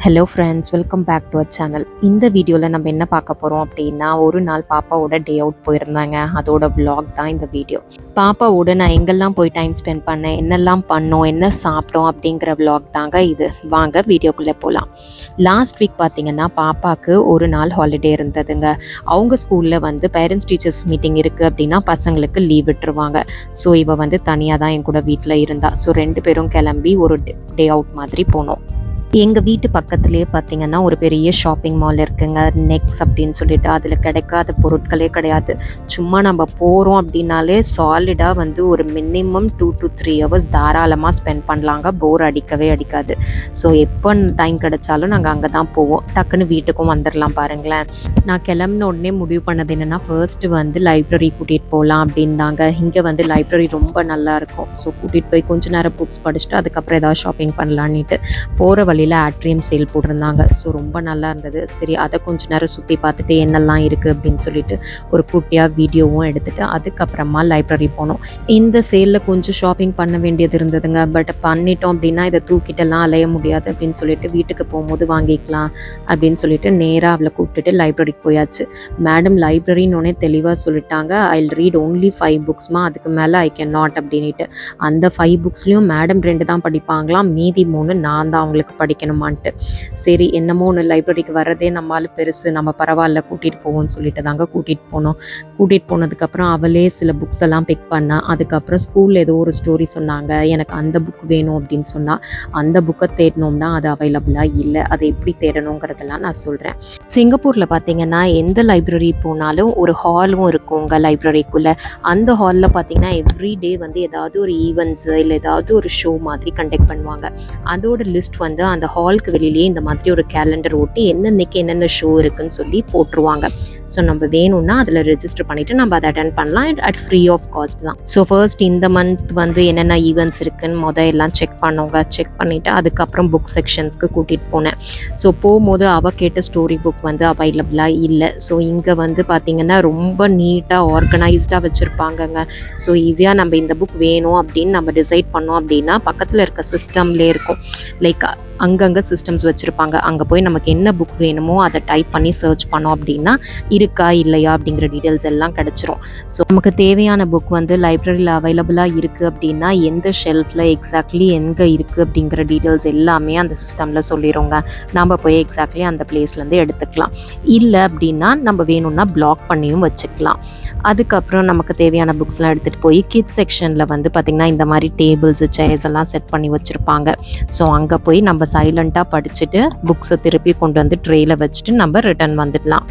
Hello friends, welcome back to our channel. இந்த வீடியோவில் நம்ம என்ன பார்க்க போகிறோம் அப்படின்னா, ஒரு நாள் பாப்பாவோட டே அவுட் போயிருந்தாங்க. அதோட விலாக் தான் இந்த வீடியோ. பாப்பாவோட நான் எங்கெல்லாம் போய் டைம் ஸ்பெண்ட் பண்ணேன், என்னெல்லாம் பண்ணோம், என்ன சாப்பிட்டோம் அப்படிங்கிற விலாக் தாங்க இது. வாங்க வீடியோக்குள்ளே போகலாம். லாஸ்ட் வீக் பார்த்திங்கன்னா பாப்பாவுக்கு ஒரு நாள் ஹாலிடே இருந்ததுங்க. அவங்க ஸ்கூலில் வந்து பேரண்ட்ஸ் டீச்சர்ஸ் மீட்டிங் இருக்குது அப்படின்னா பசங்களுக்கு லீவ் விட்டுருவாங்க. ஸோ இவள் வந்து தனியாக தான் என் கூட வீட்டில் இருந்தா. ஸோ 2 பேரும் கிளம்பி ஒரு டே அவுட் மாதிரி போனோம். எங்கள் வீட்டு பக்கத்துலேயே பார்த்திங்கன்னா ஒரு பெரிய ஷாப்பிங் மால் இருக்குங்க, நெக்ஸ் அப்படின்னு சொல்லிட்டு. அதில் கிடைக்காத பொருட்களே கிடையாது. சும்மா நம்ம போகிறோம் அப்படின்னாலே சாலிடாக வந்து ஒரு மினிமம் 2 to 3 hours தாராளமாக ஸ்பெண்ட் பண்ணலாங்க. போர் அடிக்கவே அடிக்காது. ஸோ எப்போ டைம் கிடைச்சாலும் நாங்கள் அங்கே தான் போவோம். டக்குன்னு வீட்டுக்கும் வந்துடலாம் பாருங்களேன். நான் கிளம்பின உடனே முடிவு பண்ணது என்னென்னா, ஃபர்ஸ்ட்டு வந்து லைப்ரரி கூட்டிகிட்டு போகலாம் அப்படின்னாங்க. இங்கே வந்து லைப்ரரி ரொம்ப நல்லாயிருக்கும். ஸோ கூட்டிகிட்டு போய் கொஞ்சம் நேரம் புக்ஸ் படிச்சுட்டு அதுக்கப்புறம் ஏதாவது ஷாப்பிங் பண்ணலான்ட்டு போகிற வழியில் ஆட்ரியம் சேல் போட்டிருந்தாங்க. ஸோ ரொம்ப நல்லா இருந்தது. சரி, அதை கொஞ்சம் நேரம் சுற்றி பார்த்துட்டு என்னெல்லாம் இருக்குது அப்படின்னு சொல்லிட்டு ஒரு குட்டியாக வீடியோவும் எடுத்துகிட்டு அதுக்கப்புறமா லைப்ரரி போனோம். இந்த சேலில் கொஞ்சம் ஷாப்பிங் பண்ண வேண்டியது இருந்ததுங்க. பட் பண்ணிட்டோம் அப்படின்னா இதை தூக்கிட்டெல்லாம் அலைய முடியாது அப்படின்னு சொல்லிட்டு வீட்டுக்கு போகும்போது வாங்கிக்கலாம் அப்படின்னு சொல்லிட்டு நேராக அவளை கூப்பிட்டுட்டு லைப்ரரிக்கு போயாச்சு. மேடம் லைப்ரரின்னு தெளிவாக சொல்லிட்டாங்க, ஐ வில் ரீட் ஓன்லி 5 booksமா, அதுக்கு மேலே ஐ கேன் நாட் அப்படின்ட்டு. அந்த 5 booksலையும் மேடம் 2 தான் படிப்பாங்களாம், மீதி 3 நான் தான் அவங்களுக்கு படிக்கணுமான்ட்டு. சரி, என்னமோ ஒன்று, லைப்ரரிக்கு வர்றதே நம்மளால பெருசு, நம்ம பரவாயில்ல கூட்டிகிட்டு போவோம்னு சொல்லிட்டு தாங்க கூட்டிகிட்டு போனோம். கூட்டிகிட்டு போனதுக்கப்புறம் அவளே சில புக்ஸ் எல்லாம் பிக் பண்ணா. அதுக்கப்புறம் ஸ்கூலில் ஏதோ ஒரு ஸ்டோரி சொன்னாங்க, எனக்கு அந்த புக் வேணும் அப்படின்னு சொன்னால் அந்த புக்கை தேடணும்னா அது அவைலபிளாக இல்லை. அதை எப்படி தேடணுங்கிறதெல்லாம் நான் சொல்கிறேன். சிங்கப்பூரில் பார்த்தீங்கன்னா எந்த லைப்ரரி போனாலும் ஒரு ஹாலும் இருக்குங்க லைப்ரரிக்குள்ளே. அந்த ஹாலில் பார்த்தீங்கன்னா எவ்ரி டே வந்து ஏதாவது ஒரு ஈவெண்ட்ஸு இல்லை ஏதாவது ஒரு ஷோ மாதிரி கண்டக்ட் பண்ணுவாங்க. அதோட லிஸ்ட் வந்து அந்த ஹாலுக்கு வெளியிலேயே இந்த மாதிரி ஒரு கேலண்டர் ஓட்டி என்னென்னைக்கு என்னென்ன ஷோ இருக்குன்னு சொல்லி போட்டுருவாங்க. ஸோ நம்ம வேணும்னா அதில் ரெஜிஸ்டர் பண்ணிவிட்டு நம்ம அதை அட்டென்ட் பண்ணலாம். அட் ஃப்ரீ ஆஃப் காஸ்ட் தான். ஸோ ஃபர்ஸ்ட் இந்த மந்த் வந்து என்னென்ன ஈவெண்ட்ஸ் இருக்குன்னு எல்லாம் செக் பண்ணோங்க. செக் பண்ணிவிட்டு அதுக்கப்புறம் புக் செக்ஷன்ஸ்க்கு கூட்டிகிட்டு போனேன். ஸோ போகும்போது அவள் கேட்ட ஸ்டோரி புக் வந்து அவைலபிளாக இல்லை. ஸோ இங்கே வந்து பார்த்திங்கன்னா ரொம்ப நீட்டாக ஆர்கனைஸ்டாக வச்சுருப்பாங்கங்க. ஸோ ஈஸியாக நம்ம இந்த புக் வேணும் அப்படின்னு நம்ம டிசைட் பண்ணோம் அப்படின்னா பக்கத்தில் இருக்க சிஸ்டம்லேயே இருக்கும். லைக் அங்கங்கே சிஸ்டம்ஸ் வச்சுருப்பாங்க. அங்கே போய் நமக்கு என்ன புக் வேணுமோ அதை டைப் பண்ணி சர்ச் பண்ணோம் அப்படின்னா இருக்கா இல்லையா அப்படிங்கிற டீட்டெயில்ஸ் எல்லாம் கிடச்சிரும். ஸோ நமக்கு தேவையான புக் வந்து லைப்ரரியில் அவைலபிளாக இருக்குது அப்படின்னா எந்த ஷெல்ஃபில் எக்ஸாக்ட்லி எங்கே இருக்குது அப்படிங்கிற டீட்டெயில்ஸ் எல்லாமே அந்த சிஸ்டமில் சொல்லிடுங்க. நம்ம போய் எக்ஸாக்ட்லி அந்த பிளேஸ்லேருந்து எடுத்துக்கலாம். இல்லை அப்படின்னா நம்ம வேணும்னா பிளாக் பண்ணியும் வச்சுக்கலாம். அதுக்கப்புறம் நமக்கு தேவையான புக்ஸ்லாம் எடுத்துகிட்டு போய் கிட்ஸ் செக்ஷனில் வந்து பார்த்திங்கன்னா இந்த மாதிரி டேபிள்ஸு சேர்ஸ் எல்லாம் செட் பண்ணி வச்சுருப்பாங்க. ஸோ அங்கே போய் நம்ம சைலண்ட்டாக படிச்சுட்டு புக்ஸை திருப்பி கொண்டு வந்து ட்ரேயில் வச்சுட்டு நம்ம ரிட்டர்ன் வந்துடலாம்.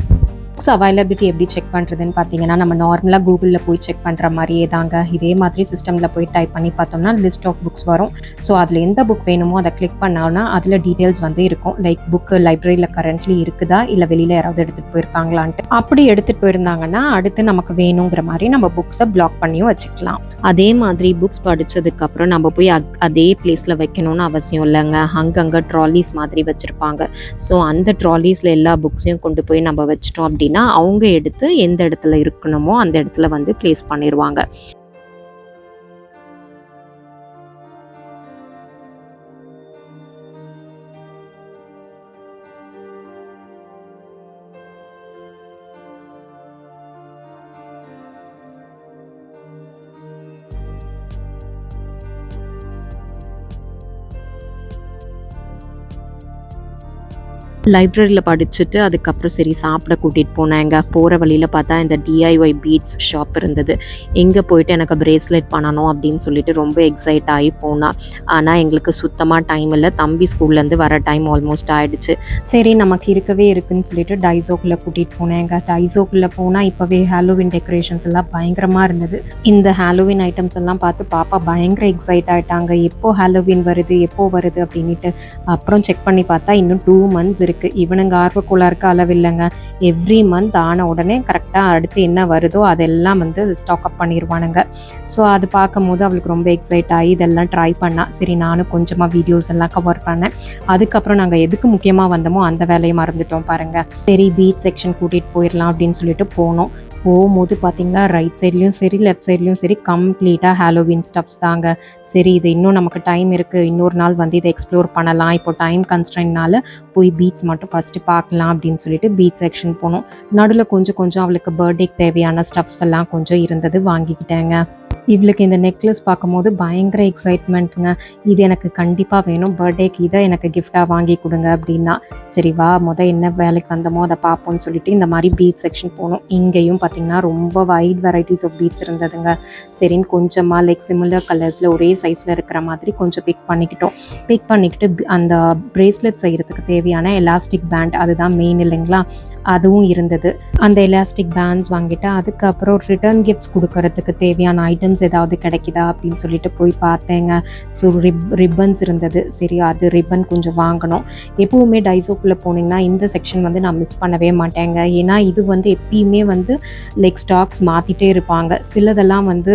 புக்ஸ் அவைலபிலிட்டி எப்படி செக் பண்ணுறதுன்னு பார்த்தீங்கன்னா நம்ம நார்மலாக கூகுளில் போய் செக் பண்ணுற மாதிரியே தாங்க. இதே மாதிரி சிஸ்டமில் போய் டைப் பண்ணி பார்த்தோம்னா லிஸ்ட் ஆஃப் புக்ஸ் வரும். ஸோ அதில் எந்த புக் வேணுமோ அதை கிளிக் பண்ணோன்னா அதில் டீட்டெயில்ஸ் வந்து இருக்கும். லைக் புக்கு லைப்ரரியில் கரண்ட்லி இருக்குதா இல்லை வெளியில் யாராவது எடுத்துகிட்டு போயிருக்காங்களான்ட்டு. அப்படி எடுத்துகிட்டு போயிருந்தாங்கன்னா அடுத்து நமக்கு வேணுங்கிற மாதிரி நம்ம புக்ஸை பிளாக் பண்ணியும் வச்சுக்கலாம். அதே மாதிரி புக்ஸ் படித்ததுக்கப்புறம் நம்ம போய் அதே பிளேஸில் வைக்கணும்னு அவசியம் இல்லைங்க. அங்கங்கே ட்ராலிஸ் மாதிரி வச்சுருப்பாங்க. ஸோ அந்த ட்ராலிஸில் எல்லா புக்ஸையும் கொண்டு போய் நம்ம வச்சிட்டோம் அப்படின்னா அவங்க எடுத்து எந்த இடத்துல இருக்கணுமோ அந்த இடத்துல வந்து பிளேஸ் பண்ணிடுவாங்க. லைப்ரரியில் படிச்சுட்டு அதுக்கப்புறம் சரி சாப்பிட கூட்டிகிட்டு போனேங்க. போகிற வழியில் பார்த்தா இந்த DIY பீட்ஸ் ஷாப் இருந்தது. எங்கே போயிட்டு எனக்கு பிரேஸ்லெட் பண்ணணும் அப்படின்னு சொல்லிட்டு ரொம்ப எக்ஸைட் ஆகி போனால். ஆனால் எங்களுக்கு சுத்தமாக டைம் இல்லை. தம்பி ஸ்கூல்லேருந்து வர டைம் ஆல்மோஸ்ட் ஆகிடுச்சு. சரி, நமக்கு இருக்கவே இருக்குதுன்னு சொல்லிட்டு டைசோக்குள்ளே கூட்டிகிட்டு போனேங்க. டைசோக்குள்ளே போனால் இப்போவே ஹாலோவின் டெக்கரேஷன்ஸ் எல்லாம் பயங்கரமாக இருந்தது. இந்த ஹாலோவின் ஐட்டம்ஸ் எல்லாம் பார்த்து பாப்பா பயங்கர எக்ஸைட் ஆகிட்டாங்க. எப்போ ஹாலோவின் வருது அப்படின்ட்டு. அப்புறம் செக் பண்ணி பார்த்தா இன்னும் 2 months இருக்குது. இவனுங்க ஆர்வக்குள்ளாருக்கு அளவில்லைங்க. எவ்ரி மந்த் ஆன உடனே கரெக்டாக அடுத்து என்ன வருதோ அதெல்லாம் வந்து ஸ்டாக் அப் பண்ணிடுவானுங்க. ஸோ அது பார்க்கும் போது அவளுக்கு ரொம்ப எக்ஸைட் ஆகி இதெல்லாம் ட்ரை பண்ணா. சரி, நானும் கொஞ்சமாக வீடியோஸ் எல்லாம் கவர் பண்ணேன். அதுக்கப்புறம் நாங்கள் எதுக்கு முக்கியமாக வந்தோமோ அந்த வேலையை மறந்துட்டோம் பாருங்கள். சரி, பீச் செக்ஷன் கூட்டிகிட்டு போயிடலாம் அப்படின்னு சொல்லிட்டு போனோம். போகும்போது பார்த்தீங்கன்னா ரைட் சைட்லேயும் சரி லெஃப்ட் சைட்லேயும் சரி கம்ப்ளீட்டாக ஹாலோவின் ஸ்டப்ஸ் தாங்க. சரி இது இன்னும் நமக்கு டைம் இருக்குது, இன்னொரு நாள் வந்து இதை எக்ஸ்ப்ளோர் பண்ணலாம், இப்போ டைம் கன்ஸ்ட்ரெயின்னால போய் பீச் மட்டும் ஃபஸ்ட்டு பார்க்கலாம் அப்படின்னு சொல்லிட்டு பீச் செக்ஷன் போனோம். நடுவில் கொஞ்சம் கொஞ்சம் அவளுக்கு பர்த்டேக்கு தேவையான ஸ்டப்ஸ் எல்லாம் கொஞ்சம் இருந்தது, வாங்கிக்கிட்டேங்க. இவளுக்கு இந்த நெக்லஸ் பார்க்கும்போது பயங்கர எக்ஸைட்மெண்ட்டுங்க. இது எனக்கு கண்டிப்பாக வேணும், பர்த்டேக்கு இதை எனக்கு கிஃப்டாக வாங்கி கொடுங்க அப்படின்னா. சரி வா என்ன வேலைக்கு வந்தோமோ அதை பார்ப்போம்னு சொல்லிட்டு இந்த மாதிரி பீச் செக்ஷன் போனோம். இங்கேயும் பார்த்திங்கன்னா ரொம்ப வைட் வெரைட்டிஸ் ஆஃப் பீட்ஸ் இருந்ததுங்க. சரின்னு கொஞ்சமாக லைக் சிமிலர் கலர்ஸில் ஒரே சைஸில் இருக்கிற மாதிரி கொஞ்சம் பிக் பண்ணிக்கிட்டு அந்த பிரேஸ்லெட் செய்கிறதுக்கு தேவையான எலாஸ்டிக் பேண்ட், அதுதான் மெயின் இல்லைங்களா, அதுவும் இருந்தது. அந்த எலாஸ்டிக் பேண்ட்ஸ் வாங்கிட்டு அதுக்கப்புறம் ரிட்டர்ன் கிஃப்ட்ஸ் கொடுக்கறதுக்கு தேவையான ஐட்டம்ஸ் ஏதாவது கிடைக்குதா அப்படின்னு சொல்லிட்டு போய் பார்த்தேங்க. ஸோ ரிப்பன்ஸ் இருந்தது. சரி அது ரிப்பன் கொஞ்சம் வாங்கணும். எப்போவுமே டைசோக்குள்ளே போனீங்கன்னா இந்த செக்ஷன் வந்து நான் மிஸ் பண்ணவே மாட்டேங்க. ஏன்னா இது வந்து எப்பயுமே வந்து லைக் ஸ்டாக்ஸ் மாற்றிட்டே இருப்பாங்க. சிலதெல்லாம் வந்து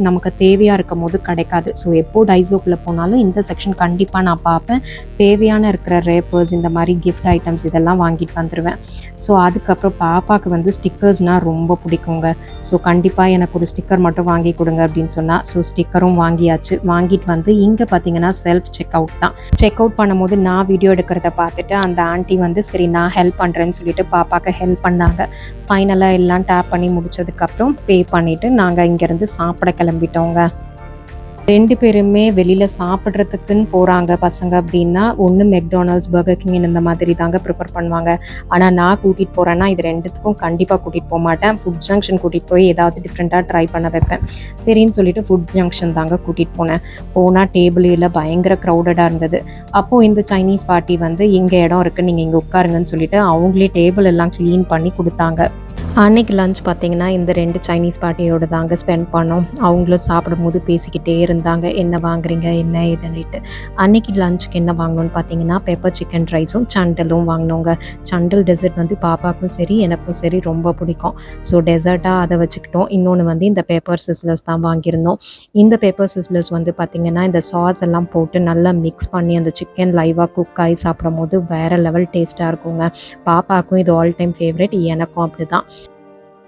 நமக்கு தேவையாக இருக்கும் போது கிடைக்காது. ஸோ எப்போது டைசோக்குள்ளே போனாலும் இந்த செக்ஷன் கண்டிப்பாக நான் பார்ப்பேன். தேவையான இருக்கிற ரேப்பர்ஸ், இந்த மாதிரி கிஃப்ட் ஐட்டம்ஸ் இதெல்லாம் வாங்கிட்டு வந்துடுவேன். ஸோ அதுக்கப்புறம் பாப்பாவுக்கு வந்து ஸ்டிக்கர்ஸ்னால் ரொம்ப பிடிக்குங்க. ஸோ கண்டிப்பாக எனக்கு ஒரு ஸ்டிக்கர் மட்டும் வாங்கி கொடுங்க அப்படின்னு சொன்னால், ஸோ ஸ்டிக்கரும் வாங்கியாச்சு. வாங்கிட்டு வந்து இங்கே பார்த்தீங்கன்னா செல்ஃப் செக் அவுட் தான். செக் அவுட் பண்ணும்போது நான் வீடியோ எடுக்கிறத பார்த்துட்டு அந்த ஆண்டி வந்து சரி நான் ஹெல்ப் பண்ணுறேன்னு சொல்லிட்டு பாப்பாவுக்கு ஹெல்ப் பண்ணாங்க. ஃபைனலாக எல்லாம் டேப் பண்ணி முடிச்சதுக்கப்புறம் பே பண்ணிவிட்டு நாங்கள் இங்கேருந்து சாப்பிட கிளம்பிட்டோங்க. 2 பேருமே வெளியில் சாப்பிட்றதுக்குன்னு போகிறாங்க பசங்க அப்படின்னா, ஒன்று மெக்டானல்ட்ஸ், பர்கர் கிங் இந்த மாதிரி தாங்க ப்ரிஃபர் பண்ணுவாங்க. ஆனால் நான் கூட்டிகிட்டு போகிறேன்னா இது 2த்துக்கும் கண்டிப்பாக கூட்டிகிட்டு போக மாட்டேன். ஃபுட் ஜங்ஷன் கூட்டிகிட்டு போய் ஏதாவது டிஃப்ரெண்ட்டாக ட்ரை பண்ண வைப்பேன். சரின்னு சொல்லிட்டு ஃபுட் ஜங்ஷன் தாங்க கூட்டிகிட்டு போனால் டேபிளில் பயங்கர க்ரௌடடாக இருந்தது. அப்போது இந்த சைனீஸ் பார்ட்டி வந்து இங்கே இடம் இருக்குது, நீங்கள் இங்கே உட்காருங்கன்னு சொல்லிட்டு அவங்களே டேபிள் எல்லாம் க்ளீன் பண்ணி கொடுத்தாங்க. அன்னைக்கு லஞ்ச் பார்த்திங்கன்னா இந்த 2 சைனீஸ் பார்ட்டியோடு தாங்க ஸ்பெண்ட் பண்ணோம். அவங்களும் சாப்பிடும்போது பேசிக்கிட்டே இருந்தாங்க, என்ன வாங்குறீங்க என்ன இதுன்னுட்டு. அன்னைக்கு லஞ்சுக்கு என்ன வாங்கினோன்னு பார்த்தீங்கன்னா பெப்பர் சிக்கன் ரைஸும் சண்டலும் வாங்கினோங்க. சண்டல் டெசர்ட் வந்து பாப்பாவுக்கும் சரி எனக்கும் சரி ரொம்ப பிடிக்கும். ஸோ டெசர்ட்டாக அதை வச்சுக்கிட்டோம். இன்னொன்று வந்து இந்த பெப்பர் சிஸ்லர்ஸ் தான் வாங்கியிருந்தோம். இந்த பெப்பர் சிஸ்லர்ஸ் வந்து பார்த்திங்கன்னா இந்த சாஸ் எல்லாம் போட்டு நல்லா மிக்ஸ் பண்ணி அந்த சிக்கன் லைவாக குக் ஆகி சாப்பிடும் போது வேறு லெவல் டேஸ்ட்டாக இருக்குங்க. பாப்பாவுக்கும் இது ஆல் டைம் ஃபேவரட், எனக்கும் அப்படி தான்.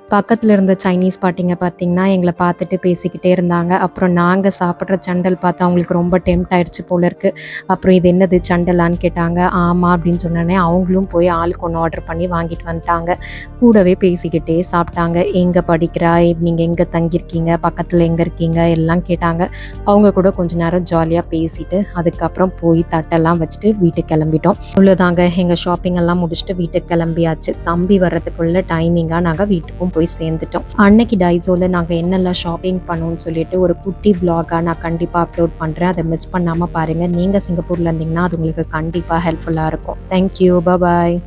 பக்கத்தில் இருந்த சைனீஸ் பாட்டிங்க பார்த்திங்கன்னா எங்களை பார்த்துட்டு பேசிக்கிட்டே இருந்தாங்க. அப்புறம் நாங்கள் சாப்பிட்ற சண்டல் பார்த்து அவங்களுக்கு ரொம்ப டெம்ட் ஆகிடுச்சு போல இருக்குது. அப்புறம் இது என்னது சண்டலான்னு கேட்டாங்க. ஆமாம் அப்படின்னு சொன்னோன்னே அவங்களும் போய் ஆளுக்கு ஒன்று ஆர்டர் பண்ணி வாங்கிட்டு வந்துட்டாங்க. கூடவே பேசிக்கிட்டே சாப்பிட்டாங்க. எங்கே படிக்கிறா, நீங்கள் எங்கே தங்கியிருக்கீங்க, பக்கத்தில் எங்கே இருக்கீங்க எல்லாம் கேட்டாங்க. அவங்க கூட கொஞ்ச நேரம் ஜாலியாக பேசிட்டு அதுக்கப்புறம் போய் தட்டெல்லாம் வச்சுட்டு வீட்டுக்கு கிளம்பிட்டோம். இவ்வளோதாங்க, எங்கள் ஷாப்பிங் எல்லாம் முடிச்சுட்டு வீட்டுக்கு கிளம்பியாச்சு. தம்பி வர்றதுக்குள்ள டைமிங்காக நாங்கள் வீட்டுக்கும் போய் சேர்ந்துட்டோம். அன்னைக்கு டைசோவில் நாங்கள் என்னெல்லாம் ஷாப்பிங் பண்ணோம்னு சொல்லிட்டு ஒரு குட்டி பிளாகாக நான் கண்டிப்பாக அப்லோட் பண்ணுறேன். அதை மிஸ் பண்ணாமல் பாருங்கள். நீங்கள் சிங்கப்பூரில் இருந்தீங்கன்னா அது உங்களுக்கு கண்டிப்பாக ஹெல்ப்ஃபுல்லாக இருக்கும். தேங்க்யூ, பாய்.